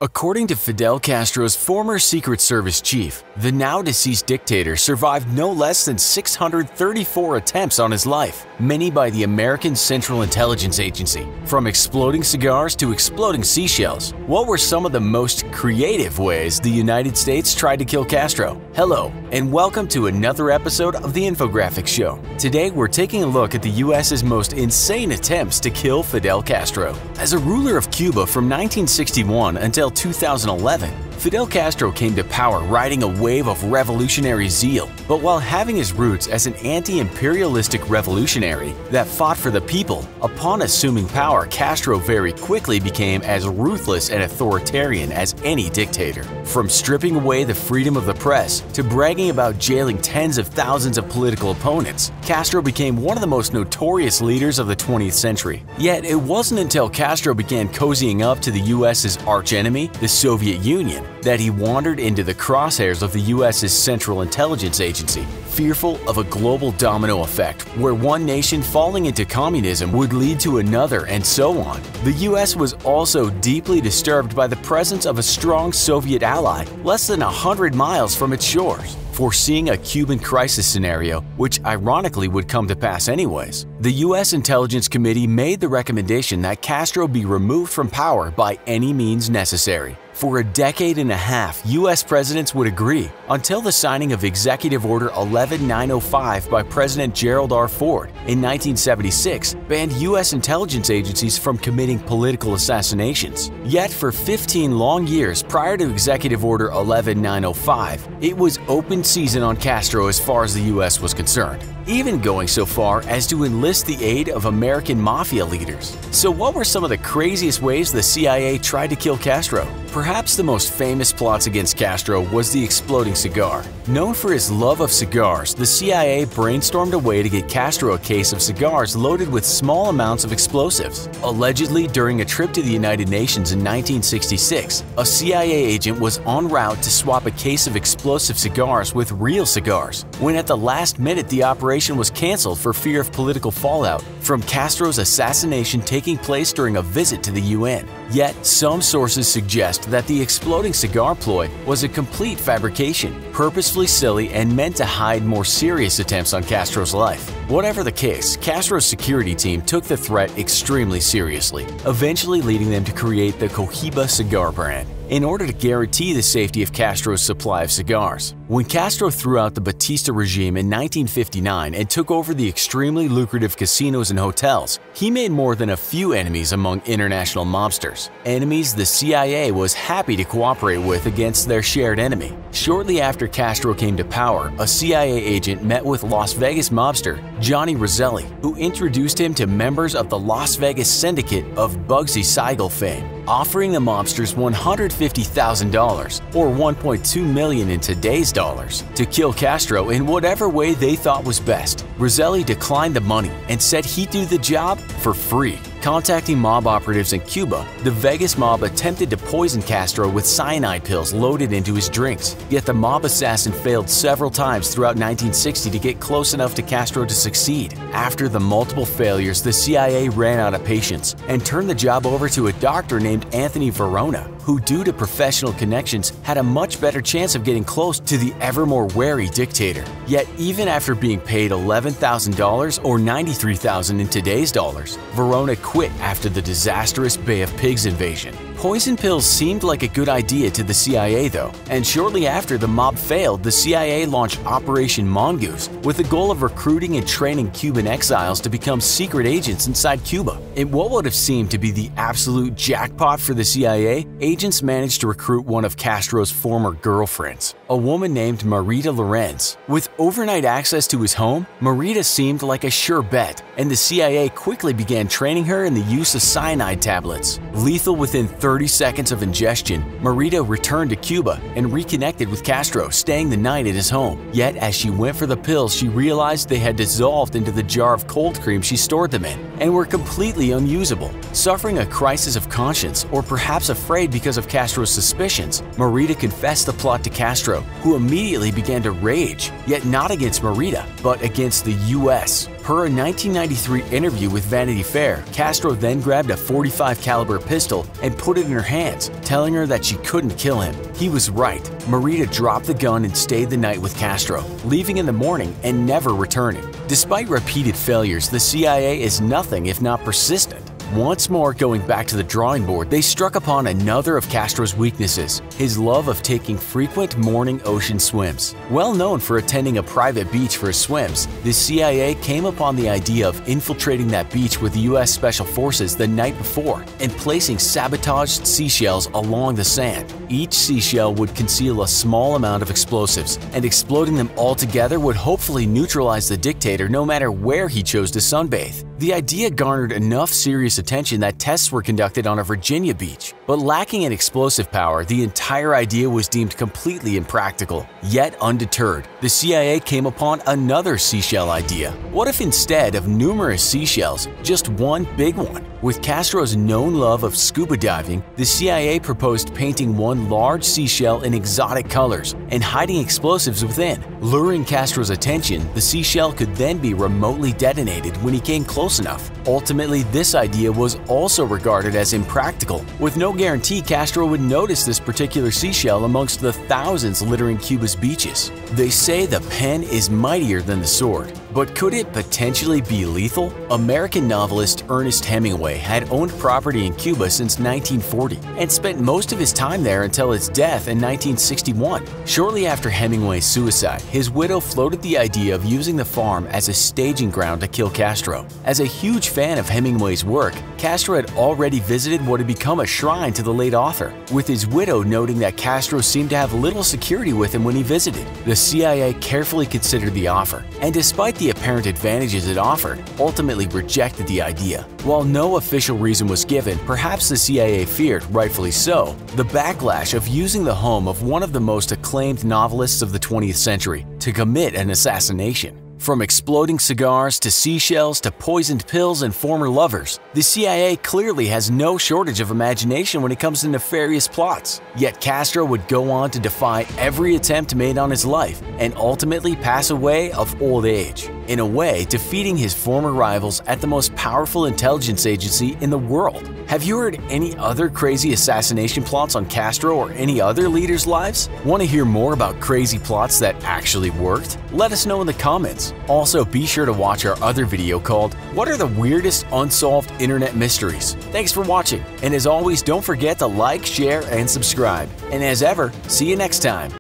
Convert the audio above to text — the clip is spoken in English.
According to Fidel Castro's former Secret Service chief, the now-deceased dictator survived no less than 634 attempts on his life, many by the American Central Intelligence Agency. From exploding cigars to exploding seashells, what were some of the most creative ways the United States tried to kill Castro? Hello, and welcome to another episode of the Infographics Show. Today, we're taking a look at the U.S.'s most insane attempts to kill Fidel Castro. As a ruler of Cuba from 1961 until 2011, Fidel Castro came to power riding a wave of revolutionary zeal. But while having his roots as an anti-imperialistic revolutionary that fought for the people, upon assuming power, Castro very quickly became as ruthless and authoritarian as any dictator. From stripping away the freedom of the press to bragging about jailing tens of thousands of political opponents, Castro became one of the most notorious leaders of the 20th century. Yet it wasn't until Castro began cozying up to the US's archenemy, the Soviet Union, that he wandered into the crosshairs of the US's Central Intelligence Agency, fearful of a global domino effect where one nation falling into communism would lead to another and so on. The US was also deeply disturbed by the presence of a strong Soviet ally less than 100 miles from its shores. Foreseeing a Cuban crisis scenario, which ironically would come to pass anyways, the U.S. Intelligence Committee made the recommendation that Castro be removed from power by any means necessary. For a decade and a half, U.S. presidents would agree, until the signing of Executive Order 11905 by President Gerald R. Ford in 1976 banned U.S. intelligence agencies from committing political assassinations. Yet for 15 long years prior to Executive Order 11905, it was open season on Castro as far as the U.S. was concerned, even going so far as to enlist the aid of American mafia leaders. So what were some of the craziest ways the CIA tried to kill Castro? Perhaps the most famous plots against Castro was the exploding cigar. Known for his love of cigars, the CIA brainstormed a way to get Castro a case of cigars loaded with small amounts of explosives. Allegedly, during a trip to the United Nations in 1966, a CIA agent was en route to swap a case of explosive cigars with real cigars, when at the last minute the operation was canceled for fear of political fallout from Castro's assassination taking place during a visit to the UN. Yet, some sources suggest that the exploding cigar ploy was a complete fabrication, purposefully silly and meant to hide more serious attempts on Castro's life. Whatever the case, Castro's security team took the threat extremely seriously, eventually leading them to create the Cohiba cigar brand in order to guarantee the safety of Castro's supply of cigars. When Castro threw out the Batista regime in 1959 and took over the extremely lucrative casinos and hotels, he made more than a few enemies among international mobsters, enemies the CIA was happy to cooperate with against their shared enemy. Shortly after Castro came to power, a CIA agent met with Las Vegas mobster Johnny Roselli, who introduced him to members of the Las Vegas syndicate of Bugsy Siegel fame, offering the mobsters $150,000, or $1.2 million in today's dollars, to kill Castro in whatever way they thought was best. Roselli declined the money and said he'd do the job for free. Contacting mob operatives in Cuba, the Vegas mob attempted to poison Castro with cyanide pills loaded into his drinks. Yet the mob assassin failed several times throughout 1960 to get close enough to Castro to succeed. After the multiple failures, the CIA ran out of patience and turned the job over to a doctor named Anthony Verona, who, due to professional connections, had a much better chance of getting close to the ever more wary dictator. Yet even after being paid $11,000 or $93,000 in today's dollars, Verona quit after the disastrous Bay of Pigs invasion. Poison pills seemed like a good idea to the CIA though, and shortly after the mob failed, the CIA launched Operation Mongoose with the goal of recruiting and training Cuban exiles to become secret agents inside Cuba. In what would have seemed to be the absolute jackpot for the CIA, agents managed to recruit one of Castro's former girlfriends, a woman named Marita Lorenz. With overnight access to his home, Marita seemed like a sure bet, and the CIA quickly began training her in the use of cyanide tablets. Lethal within 30 seconds of ingestion, Marita returned to Cuba and reconnected with Castro, staying the night at his home. Yet as she went for the pills, she realized they had dissolved into the jar of cold cream she stored them in and were completely unusable. Suffering a crisis of conscience, or perhaps afraid because of Castro's suspicions, Marita confessed the plot to Castro, who immediately began to rage, yet not against Marita, but against the U.S., Per a 1993 interview with Vanity Fair, Castro then grabbed a .45 caliber pistol and put it in her hands, telling her that she couldn't kill him. He was right. Marita dropped the gun and stayed the night with Castro, leaving in the morning and never returning. Despite repeated failures, the CIA is nothing if not persistent. Once more going back to the drawing board, they struck upon another of Castro's weaknesses, his love of taking frequent morning ocean swims. Well known for attending a private beach for his swims, the CIA came upon the idea of infiltrating that beach with the U.S. Special Forces the night before and placing sabotaged seashells along the sand. Each seashell would conceal a small amount of explosives, and exploding them all together would hopefully neutralize the dictator no matter where he chose to sunbathe. The idea garnered enough serious attention that tests were conducted on a Virginia beach. But lacking in explosive power, the entire idea was deemed completely impractical. Yet undeterred, the CIA came upon another seashell idea. What if instead of numerous seashells, just one big one? With Castro's known love of scuba diving, the CIA proposed painting one large seashell in exotic colors and hiding explosives within. Luring Castro's attention, the seashell could then be remotely detonated when he came close enough. Ultimately, this idea was also regarded as impractical, with no guarantee Castro would notice this particular seashell amongst the thousands littering Cuba's beaches. They say the pen is mightier than the sword, but could it potentially be lethal? American novelist Ernest Hemingway had owned property in Cuba since 1940 and spent most of his time there until his death in 1961. Shortly after Hemingway's suicide, his widow floated the idea of using the farm as a staging ground to kill Castro. As a huge fan of Hemingway's work, Castro had already visited what had become a shrine to the late author, with his widow noting that Castro seemed to have little security with him when he visited. The CIA carefully considered the offer, and despite the apparent advantages it offered, ultimately rejected the idea. While no official reason was given, perhaps the CIA feared, rightfully so, the backlash of using the home of one of the most acclaimed novelists of the 20th century to commit an assassination. From exploding cigars to seashells to poisoned pills and former lovers, the CIA clearly has no shortage of imagination when it comes to nefarious plots. Yet Castro would go on to defy every attempt made on his life and ultimately pass away of old age, in a way defeating his former rivals at the most powerful intelligence agency in the world. Have you heard any other crazy assassination plots on Castro or any other leaders' lives? Want to hear more about crazy plots that actually worked? Let us know in the comments. Also, be sure to watch our other video called "What are the weirdest unsolved internet mysteries?" Thanks for watching, and as always, don't forget to like, share, and subscribe. And as ever, see you next time.